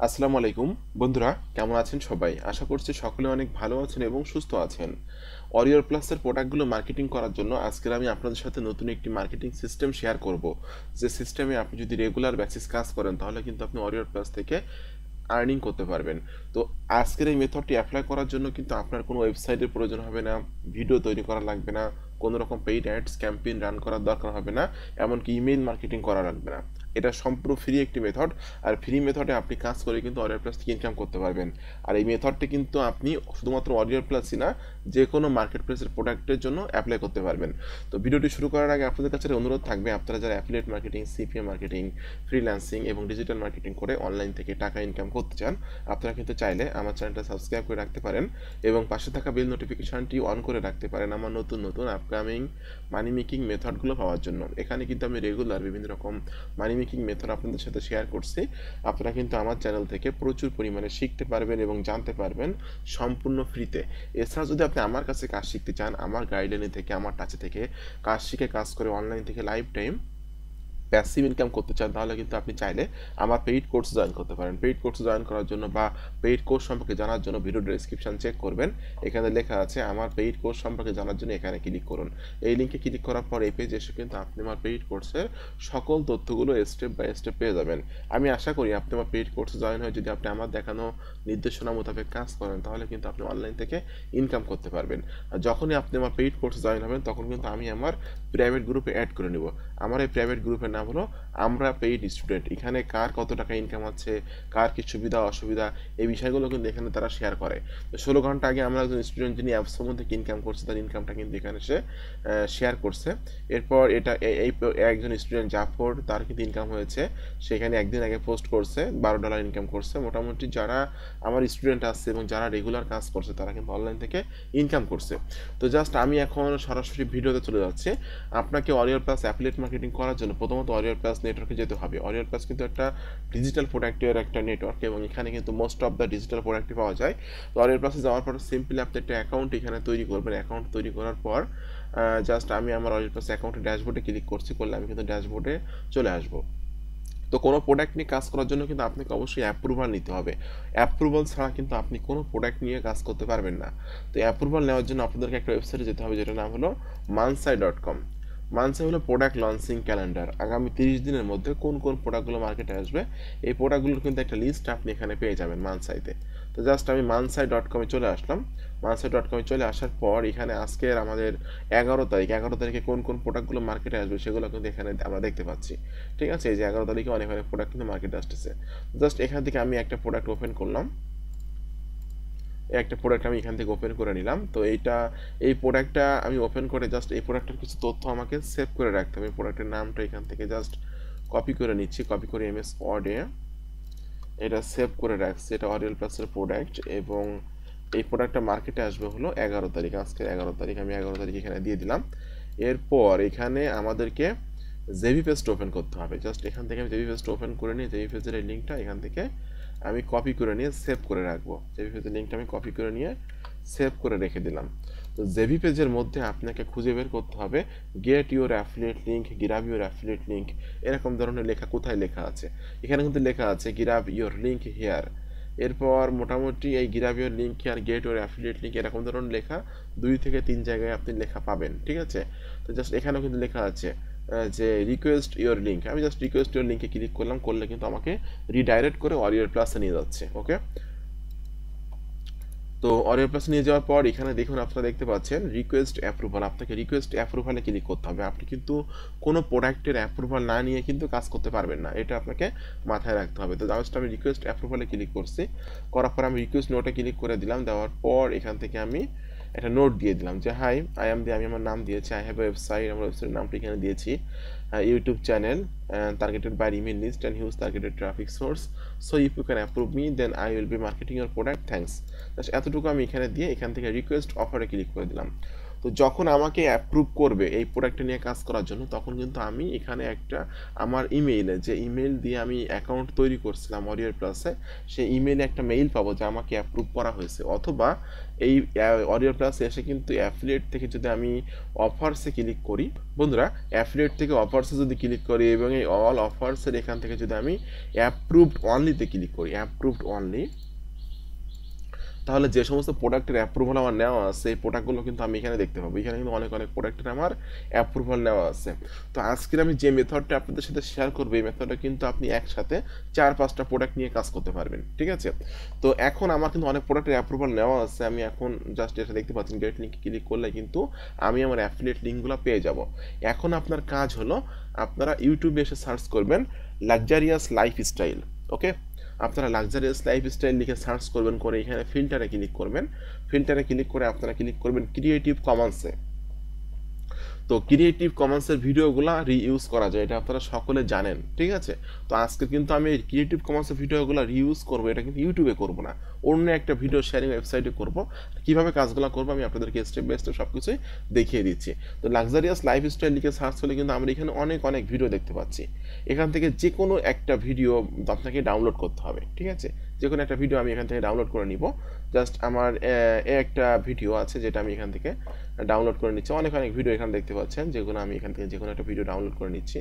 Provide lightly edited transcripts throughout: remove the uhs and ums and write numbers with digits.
আসসালামু আলাইকুম বন্ধুরা, কেমন আছেন সবাই? আশা করছি সকলে অনেক ভালো আছেন এবং সুস্থ আছেন। অরিয়র প্লাসের প্রোডাক্টগুলো মার্কেটিং করার জন্য আজকের আমি আপনাদের সাথে নতুন একটি মার্কেটিং সিস্টেম শেয়ার করব। যে সিস্টেমে আপনি যদি রেগুলার বেসিস কাজ করেন তাহলে কিন্তু আপনি অরিয়র প্লাস থেকে আর্নিং করতে পারবেন। তো আজকের এই মেথডটি অ্যাপ্লাই করার জন্য কিন্তু আপনার কোনো ওয়েবসাইটের প্রয়োজন হবে না, ভিডিও তৈরি করা লাগবে না, কোনো রকম পেইড অ্যাডস ক্যাম্পেইন রান করার দরকার হবে না, এমনকি ইমেইল মার্কেটিং করা লাগবে না। এটা সম্পূর্ণ ফ্রি একটি মেথড। আর ফ্রি মেথডে আপনি কাজ করে কিন্তু অরিয়র প্লাস থেকে ইনকাম করতে পারবেন। আর এই মেথডটি কিন্তু আপনি শুধুমাত্র অরিয়র প্লাসই না, যে কোনো মার্কেট প্লেসের প্রোডাক্টের জন্য অ্যাপ্লাই করতে পারবেন। তো ভিডিওটি শুরু করার আগে আপনাদের কাছে অনুরোধ থাকবে, আপনারা যারা affiliate marketing, CPA marketing, freelancing এবং ডিজিটাল মার্কেটিং করে অনলাইন থেকে টাকা ইনকাম করতে চান, আপনারা কিন্তু চাইলে আমার চ্যানেলটা সাবস্ক্রাইব করে রাখতে পারেন এবং পাশে থাকা বেল নোটিফিকেশনটি অন করে রাখতে পারেন আমার নতুন নতুন আপকামিং মানি মেকিং মেথডগুলো পাওয়ার জন্য। এখানে কিন্তু আমি রেগুলার বিভিন্ন রকম মানি মেকিং মেথড আপনাদের সাথে শেয়ার করছি। আপনারা কিন্তু আমার চ্যানেল থেকে প্রচুর পরিমাণে শিখতে পারবেন এবং জানতে পারবেন সম্পূর্ণ ফ্রিতে। এছাড়া যদি আপনি আমার কাছে কাজ শিখতে চান, আমার গাইডলাইনে থেকে, আমার টাচে থেকে কাজ শিখে কাজ করে অনলাইন থেকে লাইফ টাইম প্যাসিভ ইনকাম করতে চান, তাহলে কিন্তু আপনি চাইলে আমার পেইড কোর্স জয়েন করতে পারেন। পেইড কোর্স জয়েন করার জন্য বা পেইড কোর্স সম্পর্কে জানার জন্য ভিডিও ডেসক্রিপশন চেক করবেন, এখানে লেখা আছে আমার পেইড কোর্স সম্পর্কে জানার জন্য এখানে ক্লিক করুন। এই লিঙ্কে ক্লিক করার পর এই পেজে এসে কিন্তু আপনি আমার পেইড কোর্সের সকল তথ্যগুলো স্টেপ বাই স্টেপ পেয়ে যাবেন। আমি আশা করি আপনি আমার পেইড কোর্সে জয়েন হয়ে যদি আপনি আমার দেখানো নির্দেশনা মোতাবেক কাজ করেন তাহলে কিন্তু আপনি অনলাইন থেকে ইনকাম করতে পারবেন। আর যখনই আপনি আমার পেইড কোর্সে জয়েন হবেন তখন কিন্তু আমি আমার প্রাইভেট গ্রুপে অ্যাড করে নেব। আমার এই প্রাইভেট গ্রুপের নাম হলো আমরা পেইড স্টুডেন্ট। এখানে কার কত টাকা ইনকাম আছে, কার কি সুবিধা অসুবিধা, এই বিষয়গুলো কিন্তু এখানে তারা শেয়ার করে। তো 16 ঘন্টা আগে আমরা একজন স্টুডেন্ট যিনি অ্যাপসের মধ্যে ইনকাম করছে, তার ইনকামটা কিন্তু এখানে সে শেয়ার করছে। এরপর এটা এই একজন স্টুডেন্ট জাফর, তার কিন্তু ইনকাম হয়েছে, সেখানে একদিন আগে পোস্ট করছে $12 ইনকাম করছে। মোটামুটি যারা আমার স্টুডেন্ট আছে এবং যারা রেগুলার কাজ করছে তারা কিন্তু অনলাইন থেকে ইনকাম করছে। তো জাস্ট আমি এখন সরাসরি ভিডিওতে চলে যাচ্ছি। আপনাকে অরিয়র প্লাস অ্যাফিলিয়েট মার্কেটিং করার জন্য প্রথমত অরিয়র প্লাস নেটওয়ার্কে যেতে হবে। অরিয়র প্লাস কিন্তু একটা ডিজিটাল প্রোডাক্টের একটা নেটওয়ার্ক এবং এখানে কিন্তু মোস্ট অফ দ্য ডিজিটাল প্রোডাক্টই পাওয়া যায়। তো অরিয়র প্লাসে যাওয়ার পর সিম্পলি আপনি একটা অ্যাকাউন্ট এখানে তৈরি করবেন। অ্যাকাউন্ট তৈরি করার পর জাস্ট আমি আমার অরিয়র প্লাস অ্যাকাউন্টের ড্যাশবোর্ডে ক্লিক করছি, করলে আমি কিন্তু ড্যাশবোর্ডে চলে আসবো। তো কোনো প্রোডাক্ট নিয়ে কাজ করার জন্য কিন্তু আপনাকে অবশ্যই অ্যাপ্রুভাল নিতে হবে। অ্যাপ্রুভাল ছাড়া কিন্তু আপনি কোনো প্রোডাক্ট নিয়ে কাজ করতে পারবেন না। তো অ্যাপ্রুভাল নেওয়ার জন্য আপনাদেরকে একটা ওয়েবসাইটে যেতে হবে, যেটার নাম হলো মানসাই.com। মানসাই হলো প্রোডাক্ট লঞ্চিং ক্যালেন্ডার। আগামী 30 দিনের মধ্যে কোন কোন প্রোডাক্টগুলো মার্কেটে আসবে এই প্রোডাক্টগুলোর কিন্তু একটা লিস্ট আপনি এখানে পেয়ে যাবেন মানসাইতে। তো জাস্ট আমি মানসাই.com চলে আসলাম। মানসাই.com চলে আসার পর এখানে আজকের আমাদের 11 তারিখ, 11 তারিখে কোন কোন প্রোডাক্টগুলো মার্কেটে আসবে সেগুলো কিন্তু এখানে আমরা দেখতে পাচ্ছি। ঠিক আছে, এই যে 11 তারিখে অনেক অনেক প্রোডাক্ট কিন্তু মার্কেটে আসতেছে। জাস্ট এখান থেকে আমি একটা প্রোডাক্ট ওপেন করলাম। একটা প্রোডাক্ট আমি এখান থেকে ওপেন করে নিলাম। তো এই প্রোডাক্টটা আমি ওপেন করে জাস্ট এই প্রোডাক্টের কিছু তথ্য আমাকে সেভ করে রাখতে হবে। প্রোডাক্টের নামটা এখান থেকে জাস্ট কপি করে নিচ্ছি, কপি করে এমএস ওয়ার্ডে এটা সেভ করে রাখছি। এটা অরিয়ল প্লাসের প্রোডাক্ট এবং এই প্রোডাক্টটা মার্কেটে আসবে হলো 11 তারিখ। আজকে 11 তারিখ, আমি 11 তারিখ এখানে দিয়ে দিলাম। এরপর এখানে আমাদেরকে জেবি পেজটা ওপেন করতে হবে। জাস্ট এখান থেকে আমি জেবি পেজটা ওপেন করে নিয়ে জেবি পেজের এই লিঙ্কটা এখান থেকে আমি কপি করে নিয়ে সেভ করে রাখবো। জেবি পেজের লিঙ্কটা আমি কপি করে নিয়ে সেভ করে রেখে দিলাম। তো জেবি পেজের মধ্যে আপনাকে খুঁজে বের করতে হবে get your affiliate link, grab your affiliate link, এরকম ধরনের লেখা কোথায় লেখা আছে। এখানে কিন্তু লেখা আছে গ্রাব ইউর লিঙ্ক হিয়ার। এরপর মোটামুটি এই grab your link here, get your affiliate link, এরকম ধরনের লেখা 2 থেকে 3 জায়গায় আপনি লেখা পাবেন। ঠিক আছে, তো জাস্ট এখানেও কিন্তু লেখা আছে যে রিকোয়েস্ট ইউর লিঙ্ক। আমি জাস্ট রিকোয়েস্ট ইউর লিঙ্কে ক্লিক করলাম, করলে কিন্তু আমাকে রিডাইরেক্ট করে অরিয়র প্লাসে নিয়ে যাচ্ছে। ওকে, তো অরিয়র প্লাস নিয়ে যাওয়ার পর এখানে দেখুন, আপনারা দেখতে পাচ্ছেন রিকোয়েস্ট অ্যাপ্রুভাল। আপনাকে রিকোয়েস্ট অ্যাপ্রুভালে ক্লিক করতে হবে। আপনি কিন্তু কোনো প্রোডাক্টের অ্যাপ্রুভাল না নিয়ে কিন্তু কাজ করতে পারবেন না, এটা আপনাকে মাথায় রাখতে হবে। তো জাস্ট আমি রিকোয়েস্ট অ্যাপ্রুভালে ক্লিক করছি, করার পর আমি রিকোয়েস্ট নোটে ক্লিক করে দিলাম। দেওয়ার পর এখান থেকে আমি একটা নোট দিয়ে দিলাম যে হাই আই এম দিয়ে আমি আমার নাম দিয়েছি, আই হ্যাভ এ ওয়েবসাইট, আমার ওয়েবসাইটের নামটা এখানে দিয়েছি, YouTube channel targeted by email list and huge targeted traffic source, so if you can approve me then I will be marketing your product, thanks। Just এতটুকু আমি এখানে দিয়ে এখান থেকে রিকোয়েস্ট অফারে ক্লিক করে দিলাম। তো যখন আমাকে অ্যাপ্রুভ করবে এই প্রোডাক্টটা নিয়ে কাজ করার জন্য, তখন কিন্তু আমি এখানে একটা আমার ইমেইলে, যে ইমেল দিয়ে আমি অ্যাকাউন্ট তৈরি করছিলাম অরিয়র প্লাসে, সেই ইমেইলে একটা মেইল পাবো যে আমাকে অ্যাপ্রুভ করা হয়েছে। অথবা এই অরিয়র প্লাসে এসে কিন্তু অ্যাফিলিয়েট থেকে যদি আমি অফার্সে ক্লিক করি, বন্ধুরা অ্যাফিলিয়েট থেকে অফার্সে যদি ক্লিক করি এবং এই অল অফার্সের এখান থেকে যদি আমি অ্যাপ্রুভড অনলিতে ক্লিক করি, অ্যাপ্রুভড অনলি, তাহলে যে সমস্ত প্রোডাক্টের অ্যাপ্রুভাল আমার নেওয়া আছে এই প্রোডাক্টগুলো কিন্তু আমি এখানে দেখতে পাবো। এখানে কিন্তু অনেক অনেক প্রোডাক্টের আমার অ্যাপ্রুভাল নেওয়া আছে। তো আজকের আমি যে মেথডটা আপনাদের সাথে শেয়ার করবো, এই মেথডটা কিন্তু আপনি একসাথে 4-5টা প্রোডাক্ট নিয়ে কাজ করতে পারবেন, ঠিক আছে? তো এখন আমার কিন্তু অনেক প্রোডাক্টের অ্যাপ্রুভাল নেওয়া আছে। আমি এখন জাস্ট এটা দেখতে পাচ্ছেন, গেট লিঙ্কে ক্লিক করলে কিন্তু আমি আমার অ্যাফিলিয়েট লিঙ্কগুলো পেয়ে যাব। এখন আপনার কাজ হলো, আপনারা ইউটিউবে এসে সার্চ করবেন লাক্সারিয়াস লাইফস্টাইল। ওকে, আপনারা লাক্সারিয়াস লাইফস্টাইল লিখে সার্চ করবেন, করে এখানে ফিল্টারে ক্লিক করবেন। ফিল্টারে ক্লিক করে আপনারা ক্লিক করবেন ক্রিয়েটিভ কমন্সে। তো ক্রিয়েটিভ কমন্সের ভিডিওগুলো রিইউজ করা যায়, এটা আপনারা সকলে জানেন, ঠিক আছে? তো আজকে কিন্তু আমি ক্রিয়েটিভ কমন্সের ভিডিওগুলো রিইউজ করবো, এটা কিন্তু ইউটিউবে করবো না, অন্য একটা ভিডিও শেয়ারিং ওয়েবসাইটে করব। কীভাবে কাজগুলো করবো আমি আপনাদেরকে স্টেপ বাই স্টেপ সব কিছুই দেখিয়ে দিচ্ছি। তো লাক্সারিয়াস লাইফস্টাইল লিখে সার্চ করলে কিন্তু আমরা এখানে অনেক অনেক ভিডিও দেখতে পাচ্ছি। এখান থেকে যে কোনো একটা ভিডিও আপনাকে ডাউনলোড করতে হবে, ঠিক আছে? যে কোনো একটা ভিডিও আমি এখান থেকে ডাউনলোড করে নিব। জাস্ট আমার একটা ভিডিও আছে যেটা আমি এখান থেকে ডাউনলোড করে নিচ্ছি। অনেক অনেক ভিডিও এখানে দেখতে পাচ্ছেন, যেগুলো আমি এখান থেকে যে কোনো একটা ভিডিও ডাউনলোড করে নিচ্ছি।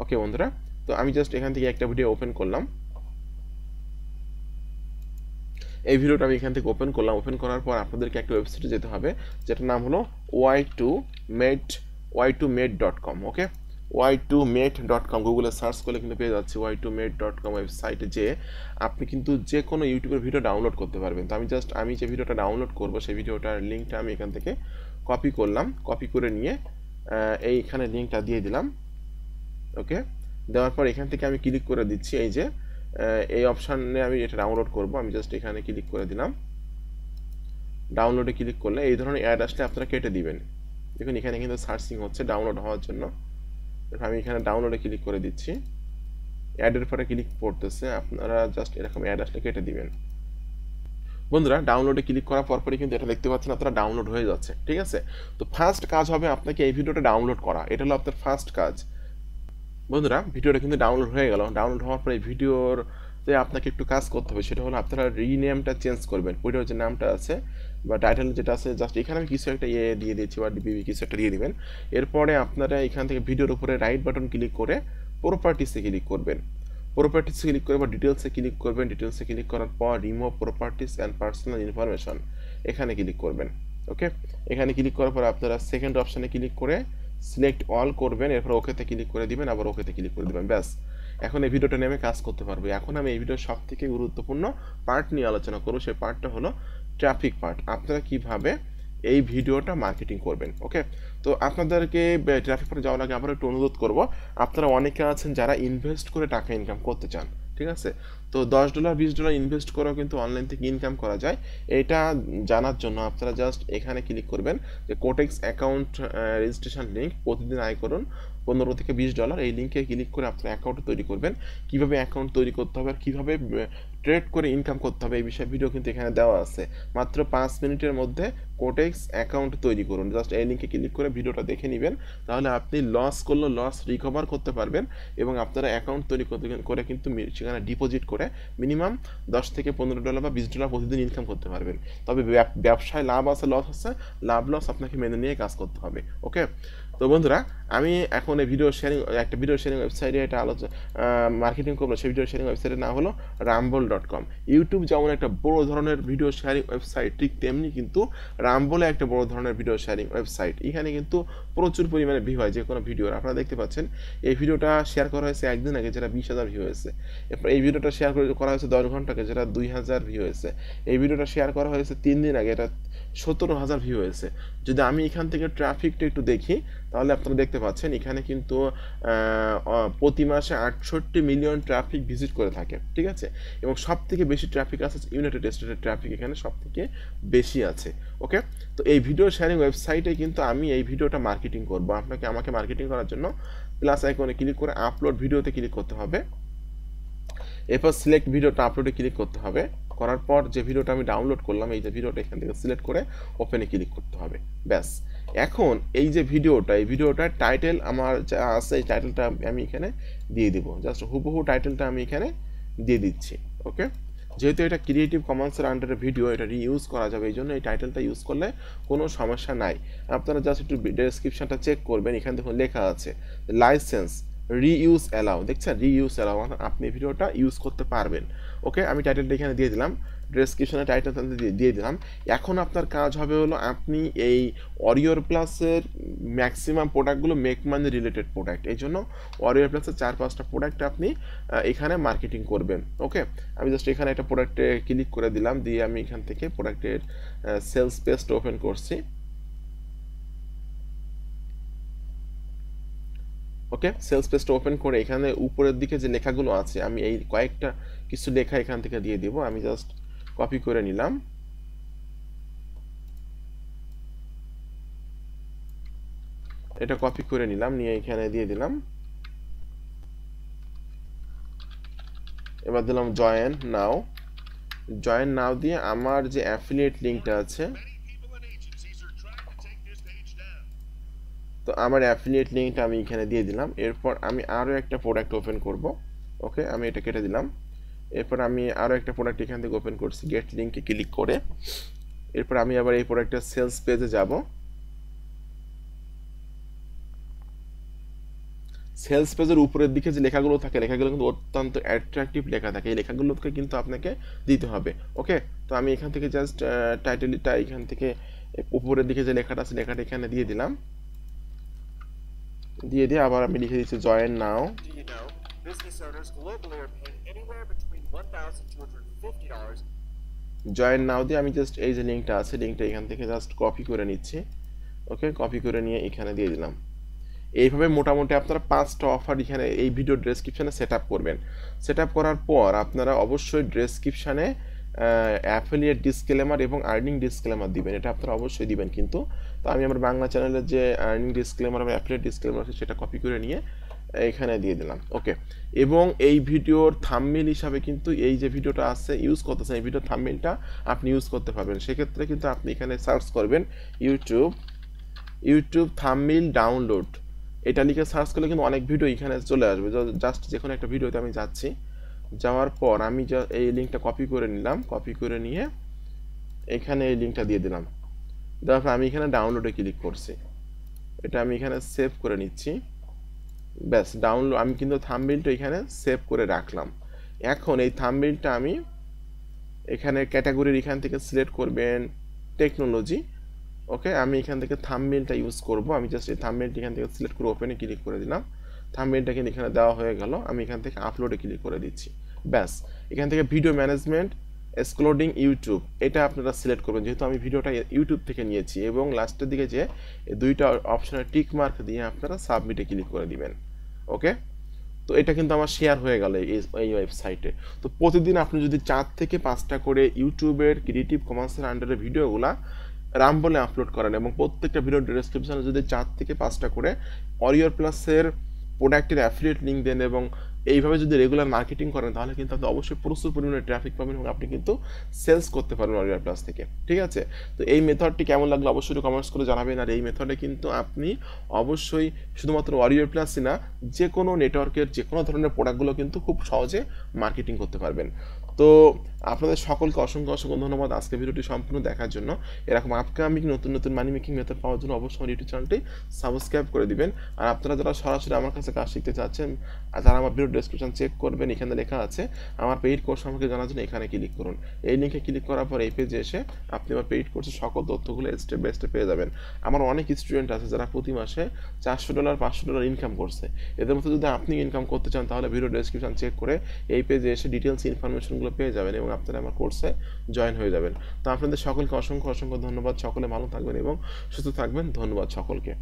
ওকে বন্ধুরা, তো আমি জাস্ট এখান থেকে একটা ভিডিও ওপেন করলাম। এই ভিডিওটা আমি এখান থেকে ওপেন করলাম। ওপেন করার পর আপনাদেরকে একটা ওয়েবসাইটে যেতে হবে, যেটার নাম হলো y2mate.com। ওকে, y2mate.com গুগলে সার্চ করলে কিন্তু পেয়ে যাচ্ছে y2mate.com ওয়েবসাইটে, যে আপনি কিন্তু যে কোনো ইউটিউবের ভিডিও ডাউনলোড করতে পারবেন। তো আমি যে ভিডিওটা ডাউনলোড করব সেই ভিডিওটার লিঙ্কটা আমি এখান থেকে কপি করলাম। কপি করে নিয়ে এইখানে লিঙ্কটা দিয়ে দিলাম। ওকে, দেওয়ার পর এখান থেকে আমি ক্লিক করে দিচ্ছি এই যে এই অপশানে আমি এটা ডাউনলোড করব। আমি জাস্ট এখানে ক্লিক করে দিলাম। ডাউনলোডে ক্লিক করলে এই ধরনের অ্যাড আসলে আপনারা কেটে দিবেন। দেখুন এখানে কিন্তু সার্চিং হচ্ছে ডাউনলোড হওয়ার জন্য। আমি এখানে ডাউনলোডে ক্লিক করে দিচ্ছি। অ্যাডের পরে ক্লিক করতেছে, আপনারা জাস্ট এরকম অ্যাড আসলে কেটে দিবেন। বন্ধুরা ডাউনলোডে ক্লিক করার পরপরই কিন্তু এটা দেখতে পাচ্ছেন আপনারা ডাউনলোড হয়ে যাচ্ছে, ঠিক আছে? তো ফার্স্ট কাজ হবে আপনাকে এই ভিডিওটা ডাউনলোড করা, এটা হলো আপনার ফার্স্ট কাজ। বন্ধুরা ভিডিওটা কিন্তু ডাউনলোড হয়ে গেল। ডাউনলোড হওয়ার পরে ভিডিওতে আপনাকে একটু কাজ করতে হবে, সেটা হলো আপনারা রিনেমটা চেঞ্জ করবেন। ভিডিওর যে নামটা আছে বা টাইটেল যেটা আছে, জাস্ট এখানে আমি কিছু একটা দিয়ে দিচ্ছি বা ডিবিবি কিছু একটা দিয়ে দিবেন। এরপরে আপনারা এখান থেকে ভিডিওর উপরে রাইট বাটন ক্লিক করে প্রপার্টিসে ক্লিক করবেন। প্রপার্টিসে ক্লিক করে বা ডিটেলসে ক্লিক করবেন। ডিটেলসে ক্লিক করার পর remove properties and personal information এখানে ক্লিক করবেন। ওকে, এখানে ক্লিক করার পর আপনারা সেকেন্ড অপশানে ক্লিক করে সিলেক্ট অল করবেন। এরপর ওকেতে ক্লিক করে দিবেন, আবার ওকেতে ক্লিক করে দিবেন। ব্যাস, এখন এই ভিডিওটা নেমে কাজ করতে পারবো। এখন আমি এই ভিডিওর সব থেকে গুরুত্বপূর্ণ পার্ট নিয়ে আলোচনা করবো। সেই পার্টটা হলো ট্রাফিক পার্ট। আপনারা কিভাবে এই ভিডিওটা মার্কেটিং করবেন। ওকে, তো আপনাদেরকে ট্রাফিক পার্টে যাওয়ার আগে আবার একটু অনুরোধ করব, আপনারা অনেকে আছেন যারা ইনভেস্ট করে টাকা ইনকাম করতে চান, ঠিক আছে? তো $10 $20 ইনভেস্ট করেও কিন্তু অনলাইন থেকে ইনকাম করা যায়। এটা জানার জন্য আপনারা জাস্ট এখানে ক্লিক করবেন যে কোটেক্স অ্যাকাউন্ট রেজিস্ট্রেশন লিঙ্ক, প্রতিদিন আয় করুন $15 থেকে $20। এই লিঙ্কে ক্লিক করে আপনারা অ্যাকাউন্ট তৈরি করবেন। কীভাবে অ্যাকাউন্ট তৈরি করতে হবে আর কীভাবে ট্রেড করে ইনকাম করতে হবে এই বিষয়ে ভিডিও কিন্তু এখানে দেওয়া আছে। মাত্র 5 মিনিটের মধ্যে কোটেক্স অ্যাকাউন্ট তৈরি করুন। জাস্ট এই লিঙ্কে ক্লিক করে ভিডিওটা দেখে নেবেন, তাহলে আপনি লস করলেও লস রিকভার করতে পারবেন এবং আপনারা অ্যাকাউন্ট তৈরি করে কিন্তু সেখানে ডিপোজিট করে মিনিমাম $10 থেকে $15 বা $20 প্রতিদিন ইনকাম করতে পারবেন। তবে ব্যবসায় লাভ আছে লস আছে, লাভ লস আপনাকে মেনে নিয়ে কাজ করতে হবে। ওকে, তো বন্ধুরা আমি এখন এই একটা ভিডিও শেয়ারিং ওয়েবসাইটে এটা মার্কেটিং করবো। সেই ভিডিও শেয়ারিং ওয়েবসাইটের নাম হলো rumble.com। ইউটিউব যেমন একটা বড় ধরনের ভিডিও শেয়ারিং ওয়েবসাইট, ঠিক তেমনি কিন্তু রাম্বলে একটা বড় ধরনের ভিডিও শেয়ারিং ওয়েবসাইট। এখানে কিন্তু প্রচুর পরিমাণে ভিউ হয় যে কোনো ভিডিওর। আপনারা দেখতে পাচ্ছেন এই ভিডিওটা শেয়ার করা হয়েছে একদিন আগে, যেটা 20,000 ভিউ হয়েছে। এরপর এই ভিডিওটা শেয়ার করা হয়েছে 10 ঘন্টা আগে, যেটা 2,000 ভিউ হয়েছে। এই ভিডিওটা শেয়ার করা হয়েছে 3 দিন আগে, এটা 17,000 ভিউ হয়েছে। যদি আমি এখান থেকে ট্রাফিকটা একটু দেখি, তাহলে আপনারা দেখতে পাচ্ছেন এখানে কিন্তু প্রতি মাসে 68 মিলিয়ন ট্রাফিক ভিজিট করে থাকে, ঠিক আছে? এবং সব থেকে বেশি ট্রাফিক আছে ইউনাইটেড স্টেটের ট্রাফিক এখানে সব থেকে বেশি আছে। ওকে, তো এই ভিডিও শেয়ারিং ওয়েবসাইটে কিন্তু আমি এই ভিডিওটা মার্কেটিং করবো। আমাকে মার্কেটিং করার জন্য প্লাস আইকনে ক্লিক করে আপলোড ভিডিওতে ক্লিক করতে হবে। এরপর সিলেক্ট ভিডিওটা আপলোডে ক্লিক করতে হবে। করার পর যে ভিডিওটা আমি ডাউনলোড করলাম, এই যে ভিডিওটা এখান থেকে সিলেক্ট করে ওপেনে ক্লিক করতে হবে। ব্যাস, এখন এই যে ভিডিওটা, এই ভিডিওটার টাইটেল আমার যা আছে এই টাইটেলটা আমি এখানে দিয়ে দিব। জাস্ট হুবহু টাইটেলটা আমি এখানে দিয়ে দিচ্ছি। ওকে, যেহেতু এটা ক্রিয়েটিভ কমন্সের আন্ডারে ভিডিও, এটা রিইউজ করা যাবে, এই জন্য এই টাইটেলটা ইউজ করলে কোনো সমস্যা নাই। আপনারা জাস্ট একটু ডেসক্রিপশনটা চেক করবেন, এখানে দেখুন লেখা আছে লাইসেন্স রিইউজ অ্যালাউ, দেখছেন রিইউজ অ্যালাউ, আপনি ভিডিওটা ইউজ করতে পারবেন। ওকে, আমি টাইটেলটা এখানে দিয়ে দিলাম, ডেসক্রিপশনে টাইটেলটা দিয়ে দিলাম। এখন আপনার কাজ হবে হলো আপনি এই অরিওর প্লাসের ম্যাক্সিমাম প্রোডাক্টগুলো মেক মানি রিলেটেড প্রোডাক্ট, এই জন্য অরিওর প্লাসের 4-5টা প্রোডাক্ট আপনি এখানে মার্কেটিং করবেন। ওকে, আমি জাস্ট এখানে একটা প্রোডাক্টে ক্লিক করে দিলাম, দিয়ে আমি এখান থেকে প্রোডাক্টের সেলস পেজটা ওপেন করছি। ওকে, সেলস পেজটা ওপেন করে এখানে উপরের দিকে যে লেখাগুলো আছে আমি এই কয়েকটা কিছু লেখা এখান থেকে দিয়ে দিব। আমি জাস্ট কপি করে নিলাম, এটা কপি করে নিলাম, নিয়ে এখানে দিয়ে দিলাম। এবার দিলাম জয়েন নাও। জয়েন নাও দিয়ে আমার যে অ্যাফিলিয়েট লিঙ্কটা আছে, তো আমার অ্যাফিলিয়েট লিঙ্কটা আমি এখানে দিয়ে দিলাম। এরপর আমি আরও একটা প্রোডাক্ট ওপেন করব। ওকে, আমি এটা কেটে দিলাম। এরপর আমি আরও একটা প্রোডাক্ট এখান থেকে ওপেন করছি, গেট লিঙ্কে ক্লিক করে। এরপর আমি আবার এই প্রোডাক্টের সেলস পেজে যাব। সেলস পেজের উপরের দিকে যে লেখাগুলো থাকে, লেখাগুলো কিন্তু অত্যন্ত অ্যাট্রাকটিভ লেখা থাকে, এই লেখাগুলোকে কিন্তু আপনাকে দিতে হবে। ওকে, তো আমি এখান থেকে জাস্ট টাইটেলটা এখান থেকে উপরের দিকে যে লেখাটা আছে লেখাটা এখানে দিয়ে দিলাম, দিয়ে আবার আমি লিখে দিচ্ছি জয়েন নাও। জয়েন নাও দিয়ে আমি জাস্ট এই যে লিঙ্কটা আছে লিঙ্কটা এখান থেকে জাস্ট কপি করে নিচ্ছি। ওকে, কপি করে নিয়ে এখানে দিয়ে দিলাম। এইভাবে মোটামুটি আপনারা 5টা অফার এখানে এই ভিডিও ডেসক্রিপশানে সেট আপ করবেন। সেট আপ করার পর আপনারা অবশ্যই ডেসক্রিপশানে অ্যাফিলিয়েট ডিসক্লেমার এবং আর্নিং ডিসক্লেমার দিবেন, এটা আপনারা অবশ্যই দিবেন কিন্তু। তো আমি আমার বাংলা চ্যানেলের যে আর্নিং ডিসক্লেমার এবং অ্যাফিলিয়েট ডিসক্লেমার আছে সেটা কপি করে নিয়ে এখানে দিয়ে দিলাম। ওকে, এবং এই ভিডিওর থাম্বনেইল হিসাবে কিন্তু এই যে ভিডিওটা আছে ইউজ করতেছেন, এই ভিডিওর থাম্বনেইলটা আপনি ইউজ করতে পারবেন। সেক্ষেত্রে কিন্তু আপনি এখানে সার্চ করবেন ইউটিউব থাম্বনেইল ডাউনলোড, এটা লিখে সার্চ করলে কিন্তু অনেক ভিডিও এখানে চলে আসবে। জাস্ট যে কোনো একটা ভিডিওতে আমি যাচ্ছি, যাওয়ার পর আমি এই লিঙ্কটা কপি করে নিলাম, কপি করে নিয়ে এখানে এই লিঙ্কটা দিয়ে দিলাম। তারপর আমি এখানে ডাউনলোডে ক্লিক করছি, এটা আমি এখানে সেভ করে নিচ্ছি। ব্যাস, ডাউনলোড আমি কিন্তু থাম্বনেইলটা এখানে সেভ করে রাখলাম। এখন এই থাম্বনেইলটা আমি এখানে ক্যাটাগরির এখান থেকে সিলেক্ট করবেন টেকনোলজি। ওকে, আমি এখান থেকে থাম্বনেইলটা ইউজ করব। আমি জাস্ট এই থাম্বনেইলটা এখান থেকে সিলেক্ট করে ওপেনে ক্লিক করে দিলাম। থাম্বনেইলটা কিন্তু এখানে দেওয়া হয়ে গেল, আমি এখান থেকে আপলোডে ক্লিক করে দিচ্ছি। ব্যাস, এখান থেকে ভিডিও ম্যানেজমেন্ট এক্সক্লুডিং ইউটিউব এটা আপনারা সিলেক্ট করবেন, যেহেতু আমি ভিডিওটা ইউটিউব থেকে নিয়েছি। এবং লাস্টের দিকে যে এই দুইটা অপশনের টিক মার্ক দিয়ে আপনারা সাবমিটে ক্লিক করে দিবেন। ওকে, তো এটা কিন্তু আমার শেয়ার হয়ে গেল এই ওয়েবসাইটে। তো প্রতিদিন আপনি যদি 4 থেকে 5টা করে ইউটিউবের ক্রিয়েটিভ কমার্সের আন্ডারে ভিডিওগুলা রাম বলে আপলোড করেন এবং প্রত্যেকটা ভিডিও ডেসক্রিপশনে যদি 4 থেকে 5টা করে অরিওর প্লাসের প্রোডাক্টের অ্যাফিলিয়েট লিঙ্ক দেন এবং এইভাবে যদি রেগুলার মার্কেটিং করেন, তাহলে কিন্তু আপনি অবশ্যই প্রচুর পরিমাণে ট্রাফিক পাবেন এবং আপনি কিন্তু সেলস করতে পারবেন অরিওর প্লাস থেকে। ঠিক আছে, তো এই মেথডটি কেমন লাগলো অবশ্যই কমেন্টস করে জানাবেন। আর এই মেথডে কিন্তু আপনি অবশ্যই শুধুমাত্র অরিওর প্লাসই না, যে কোনো নেটওয়ার্কের যে কোনো ধরনের প্রোডাক্টগুলো কিন্তু খুব সহজে মার্কেটিং করতে পারবেন। তো আপনাদের সকলকে অসংখ্য ধন্যবাদ আজকে ভিডিওটি সম্পূর্ণ দেখার জন্য। এরকম আপকামিং নতুন মানি মেকিং মেথড পাওয়ার জন্য অবশ্যই আমার ইউটিউব চ্যানেলটি সাবস্ক্রাইব করে দিবেন। আর আপনারা যারা সরাসরি আমার কাছে কাজ শিখতে চাচ্ছেন, তারা আমার ভিডিও ডেসক্রিপশন চেক করবেন, এখানে লেখা আছে আমার পেইড কোর্স সম্পর্কে জানার জন্য এখানে ক্লিক করুন। এই লিঙ্কে ক্লিক করার পর এই পেজে এসে আপনি আমার পেইড কোর্সের সকল তথ্যগুলো স্টেপ বাই স্টেপ পেয়ে যাবেন। আমার অনেক স্টুডেন্ট আছে যারা প্রতি মাসে $400 $500 ইনকাম করছে। এদের মধ্যে যদি আপনি ইনকাম করতে চান, তাহলে ভিডিও ডেসক্রিপশন চেক করে এই পেজে এসে ডিটেলস ইনফরমেশনগুলো পেয়ে যাবেন এবং আপনারা আমার কোর্সে জয়েন হয়ে যাবেন। তো আপনাদের সকলকে অসংখ্য ধন্যবাদ। সকলে ভালো থাকবেন এবং সুস্থ থাকবেন। ধন্যবাদ সকলকে।